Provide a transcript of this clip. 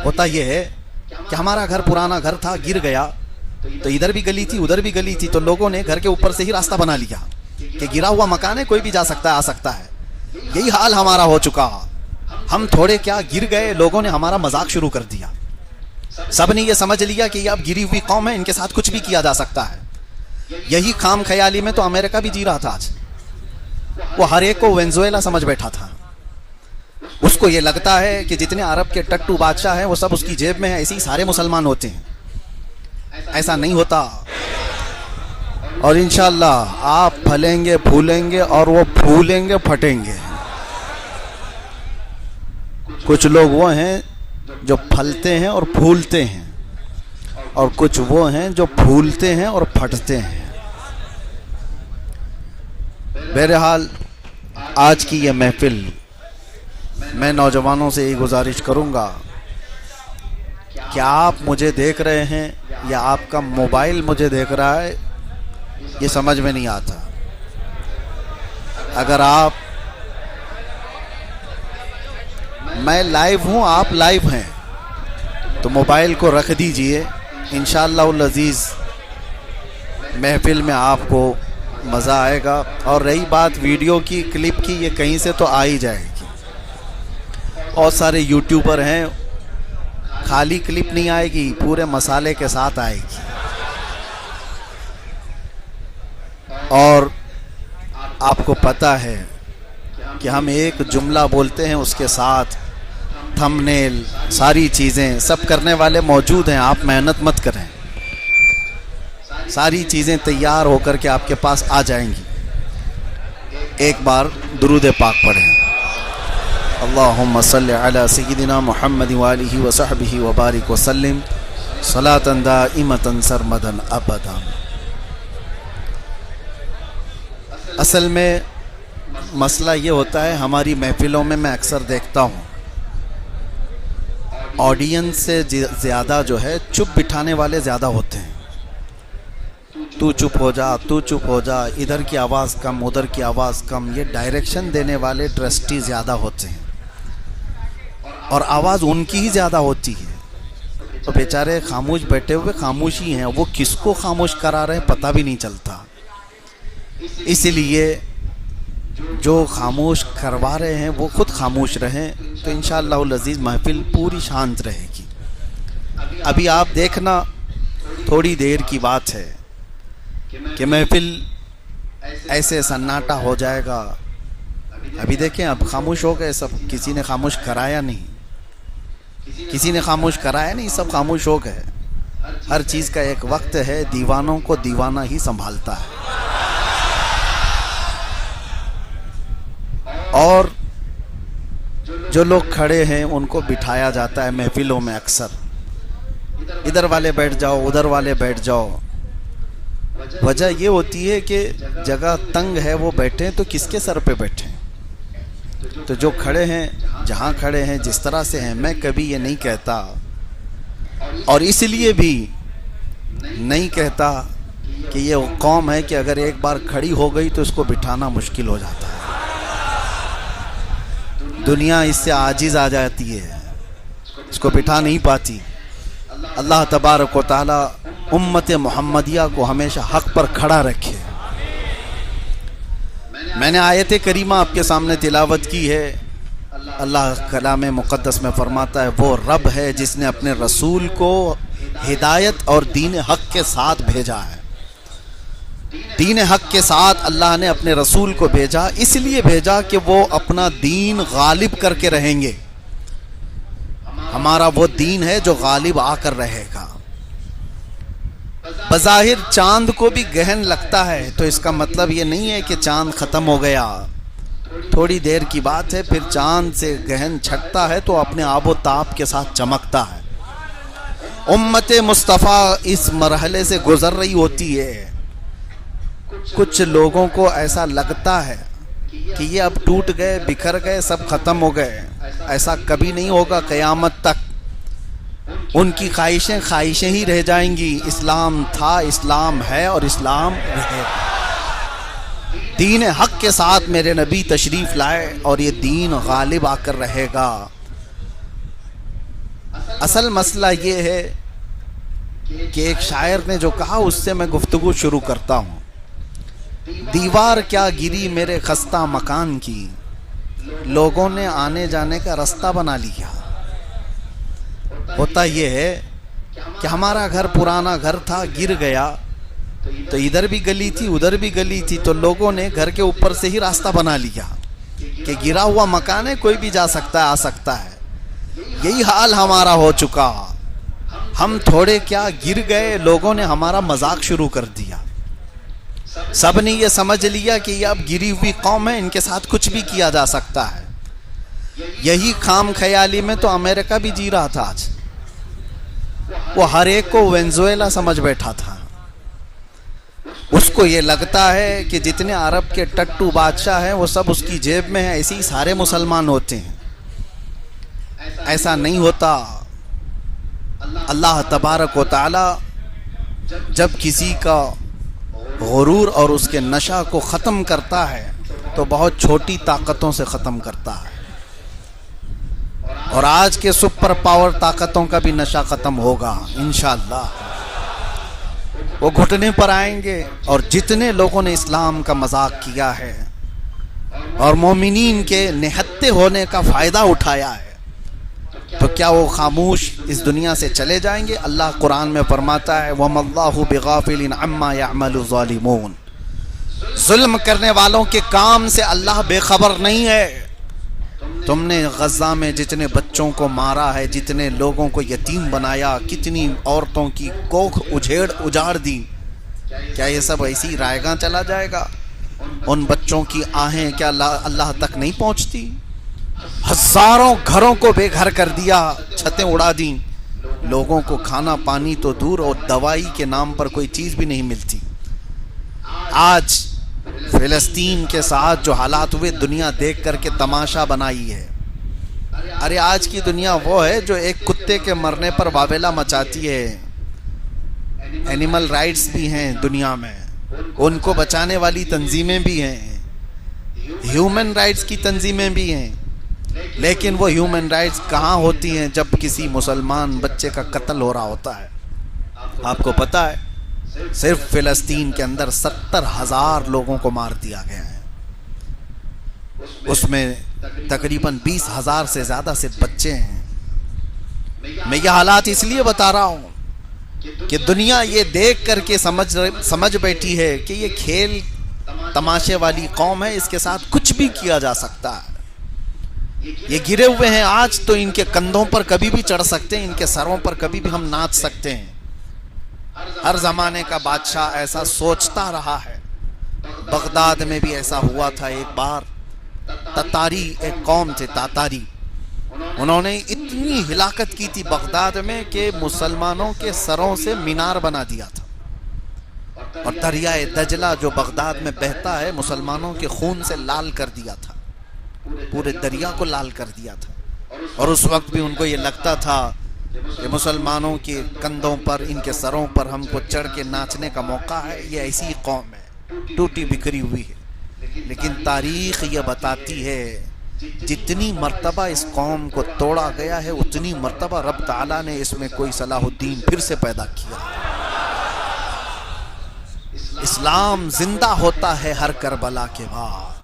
ہوتا یہ ہے کہ ہمارا گھر پرانا گھر تھا، گر گیا تو ادھر بھی گلی تھی ادھر بھی گلی تھی، تو لوگوں نے گھر کے اوپر سے ہی راستہ بنا لیا کہ گرا ہوا مکان ہے، کوئی بھی جا سکتا ہے آ سکتا ہے۔ یہی حال ہمارا ہو چکا، ہم تھوڑے کیا گر گئے، لوگوں نے ہمارا مذاق شروع کر دیا، سب نے یہ سمجھ لیا کہ یہ اب گری ہوئی قوم ہے، ان کے ساتھ کچھ بھی کیا جا سکتا ہے۔ یہی خام خیالی میں تو امریکہ بھی جی رہا تھا آج، وہ ہر ایک کو وینزویلا سمجھ بیٹھا تھا، اس کو یہ لگتا ہے کہ جتنے عرب کے ٹٹو بادشاہ ہیں وہ سب اس کی جیب میں ہیں، ایسے ہی سارے مسلمان ہوتے ہیں۔ ایسا نہیں ہوتا، اور انشاءاللہ آپ پھلیں گے پھولیں گے اور وہ پھولیں گے پھٹیں گے۔ کچھ لوگ وہ ہیں جو پھلتے ہیں اور پھولتے ہیں، اور کچھ وہ ہیں جو پھولتے ہیں اور پھٹتے ہیں۔ بہرحال آج کی یہ محفل میں نوجوانوں سے یہ گزارش کروں گا کہ آپ مجھے دیکھ رہے ہیں یا آپ کا موبائل مجھے دیکھ رہا ہے، یہ سمجھ میں نہیں آتا۔ اگر آپ، میں لائیو ہوں آپ لائیو ہیں، تو موبائل کو رکھ دیجئے، انشاءاللہ العزیز محفل میں آپ کو مزہ آئے گا۔ اور رہی بات ویڈیو کی کلپ کی، یہ کہیں سے تو آ ہی جائے گی۔ بہت سارے یوٹیوبر ہیں، خالی کلپ نہیں آئے گی، پورے مسالے کے ساتھ آئے گی۔ اور آپ کو پتہ ہے کہ ہم ایک جملہ بولتے ہیں، اس کے ساتھ تھمبنیل ساری چیزیں سب کرنے والے موجود ہیں، آپ محنت مت کریں، ساری چیزیں تیار ہو کر کے آپ کے پاس آ جائیں گی۔ ایک بار درود پاک پڑھیں۔ اللہم صلی علی سیدنا محمد وآلہ وصحبہ وبارک وسلم صلاۃ دائمۃ سرمدا ابدا۔ اصل میں مسئلہ یہ ہوتا ہے، ہماری محفلوں میں میں اکثر دیکھتا ہوں آڈینس سے زیادہ جو ہے چپ بٹھانے والے زیادہ ہوتے ہیں۔ تو چپ ہو جا، تو چپ ہو جا، ادھر کی آواز کم ادھر کی آواز کم، یہ ڈائریکشن دینے والے ٹرسٹی زیادہ ہوتے ہیں، اور آواز ان کی ہی زیادہ ہوتی ہے، تو بیچارے خاموش بیٹھے ہوئے خاموش ہی ہیں، وہ کس کو خاموش کرا رہے ہیں پتہ بھی نہیں چلتا۔ اس لیے جو خاموش کروا رہے ہیں وہ خود خاموش رہیں، تو انشاءاللہ العزیز محفل پوری شانت رہے گی۔ ابھی آپ دیکھنا، تھوڑی دیر کی بات ہے کہ محفل ایسے سناٹا ہو جائے گا۔ ابھی دیکھیں، اب خاموش ہو گئے سب، کسی نے خاموش کرایا نہیں، کسی نے خاموش کرایا نہیں، سب خاموش ہو گئے۔ ہر چیز کا ایک وقت ہے، دیوانوں کو دیوانہ ہی سنبھالتا ہے۔ اور جو لوگ کھڑے ہیں ان کو بٹھایا جاتا ہے محفلوں میں، اکثر ادھر والے بیٹھ جاؤ ادھر والے بیٹھ جاؤ۔ وجہ یہ ہوتی ہے کہ جگہ تنگ ہے، وہ بیٹھیں تو کس کے سر پہ بیٹھیں؟ تو جو کھڑے ہیں، جہاں کھڑے ہیں، جس طرح سے ہیں، میں کبھی یہ نہیں کہتا، اور اس لیے بھی نہیں کہتا کہ یہ قوم ہے کہ اگر ایک بار کھڑی ہو گئی تو اس کو بٹھانا مشکل ہو جاتا ہے، دنیا اس سے عاجز آ جاتی ہے، اس کو بٹھا نہیں پاتی۔ اللہ تبارک و تعالی امت محمدیہ کو ہمیشہ حق پر کھڑا رکھے۔ میں نے آیت کریمہ آپ کے سامنے تلاوت کی ہے۔ اللہ کلام مقدس میں فرماتا ہے، وہ رب ہے جس نے اپنے رسول کو ہدایت اور دین حق کے ساتھ بھیجا ہے۔ دین حق کے ساتھ اللہ نے اپنے رسول کو بھیجا، اس لیے بھیجا کہ وہ اپنا دین غالب کر کے رہیں گے۔ ہمارا وہ دین ہے جو غالب آ کر رہے گا۔ بظاہر چاند کو بھی گہن لگتا ہے، تو اس کا مطلب یہ نہیں ہے کہ چاند ختم ہو گیا، تھوڑی دیر کی بات ہے، پھر چاند سے گہن چھٹتا ہے تو اپنے آب و تاب کے ساتھ چمکتا ہے۔ امت مصطفیٰ اس مرحلے سے گزر رہی ہوتی ہے۔ کچھ لوگوں کو ایسا لگتا ہے کہ یہ اب ٹوٹ گئے، بکھر گئے، سب ختم ہو گئے۔ ایسا کبھی نہیں ہوگا قیامت تک۔ ان کی خواہشیں خواہشیں ہی رہ جائیں گی۔ اسلام تھا، اسلام ہے، اور اسلام رہے گا۔ دین حق کے ساتھ میرے نبی تشریف لائے، اور یہ دین غالب آ کر رہے گا۔ اصل مسئلہ یہ ہے کہ ایک شاعر نے جو کہا اس سے میں گفتگو شروع کرتا ہوں. دیوار کیا گری میرے خستہ مکان کی، لوگوں نے آنے جانے کا راستہ بنا لیا. ہوتا یہ ہے کہ ہمارا گھر پرانا گھر تھا، گر گیا تو ادھر بھی گلی تھی ادھر بھی گلی تھی، تو لوگوں نے گھر کے اوپر سے ہی راستہ بنا لیا کہ گرا ہوا مکان ہے، کوئی بھی جا سکتا ہے آ سکتا ہے. یہی حال ہمارا ہو چکا. ہم تھوڑے کیا گر گئے، لوگوں نے ہمارا مذاق شروع کر دیا. سب نے یہ سمجھ لیا کہ یہ اب گری ہوئی قوم ہے، ان کے ساتھ کچھ بھی کیا جا سکتا ہے. یہی خام خیالی میں تو امریکہ بھی جی رہا تھا. آج وہ ہر ایک کو وینزویلا سمجھ بیٹھا تھا. اس کو یہ لگتا ہے کہ جتنے عرب کے ٹٹو بادشاہ ہیں وہ سب اس کی جیب میں ہیں، ایسے ہی سارے مسلمان ہوتے ہیں. ایسا نہیں ہوتا. اللہ تبارک و تعالی جب کسی کا غرور اور اس کے نشہ کو ختم کرتا ہے تو بہت چھوٹی طاقتوں سے ختم کرتا ہے. اور آج کے سپر پاور طاقتوں کا بھی نشہ ختم ہوگا انشاءاللہ. وہ گھٹنے پر آئیں گے، اور جتنے لوگوں نے اسلام کا مذاق کیا ہے اور مومنین کے نہتے ہونے کا فائدہ اٹھایا ہے، تو کیا وہ خاموش اس دنیا سے چلے جائیں گے؟ اللہ قرآن میں فرماتا ہے وَمَا اللَّهُ بِغَافِلٍ عَمَّا يَعْمَلُ الظَّالِمُونَ. ظلم کرنے والوں کے کام سے اللہ بے خبر نہیں ہے. تم نے غزہ میں جتنے بچوں کو مارا ہے، جتنے لوگوں کو یتیم بنایا، کتنی عورتوں کی کوکھ اجاڑ دی، کیا یہ سب ایسی رائے گاں چلا جائے گا؟ ان بچوں کی آہیں کیا اللہ تک نہیں پہنچتی؟ ہزاروں گھروں کو بے گھر کر دیا، چھتیں اڑا دیں. لوگوں کو کھانا پانی تو دور، اور دوائی کے نام پر کوئی چیز بھی نہیں ملتی. آج فلسطین کے ساتھ جو حالات ہوئے، دنیا دیکھ کر کے تماشا بنائی ہے. ارے آج کی دنیا وہ ہے جو ایک کتے کے مرنے پر واویلا مچاتی ہے. اینیمل رائٹس بھی ہیں دنیا میں، ان کو بچانے والی تنظیمیں بھی ہیں، ہیومن رائٹس کی تنظیمیں بھی ہیں. لیکن وہ ہیومن رائٹس کہاں ہوتی ہیں جب کسی مسلمان بچے کا قتل ہو رہا ہوتا ہے؟ آپ کو پتہ ہے صرف فلسطین کے اندر 70,000 لوگوں کو مار دیا گیا ہے. اس میں تقریباً 20,000 سے زیادہ صرف بچے ہیں. میں یہ حالات اس لیے بتا رہا ہوں کہ دنیا یہ دیکھ کر کے سمجھ بیٹھی ہے کہ یہ کھیل تماشے والی قوم ہے، اس کے ساتھ کچھ بھی کیا جا سکتا ہے. یہ گرے ہوئے ہیں آج، تو ان کے کندھوں پر کبھی بھی چڑھ سکتے ہیں، ان کے سروں پر کبھی بھی ہم ناچ سکتے ہیں. ہر زمانے کا بادشاہ ایسا سوچتا رہا ہے. بغداد میں بھی ایسا ہوا تھا ایک بار. تتاری ایک قوم تھے، تاتاری. انہوں نے اتنی ہلاکت کی تھی بغداد میں کہ مسلمانوں کے سروں سے مینار بنا دیا تھا. اور دریائے دجلہ جو بغداد میں بہتا ہے، مسلمانوں کے خون سے لال کر دیا تھا، پورے دریا کو لال کر دیا تھا. اور اس وقت بھی ان کو یہ لگتا تھا کہ مسلمانوں کے کندھوں پر، ان کے سروں پر ہم کو چڑھ کے ناچنے کا موقع ہے. یہ ایسی قوم ہے، ٹوٹی بکھری ہوئی ہے. لیکن تاریخ یہ بتاتی ہے جتنی مرتبہ اس قوم کو توڑا گیا ہے، اتنی مرتبہ رب تعالیٰ نے اس میں کوئی صلاح الدین پھر سے پیدا کیا. اسلام زندہ ہوتا ہے ہر کربلا کے بعد.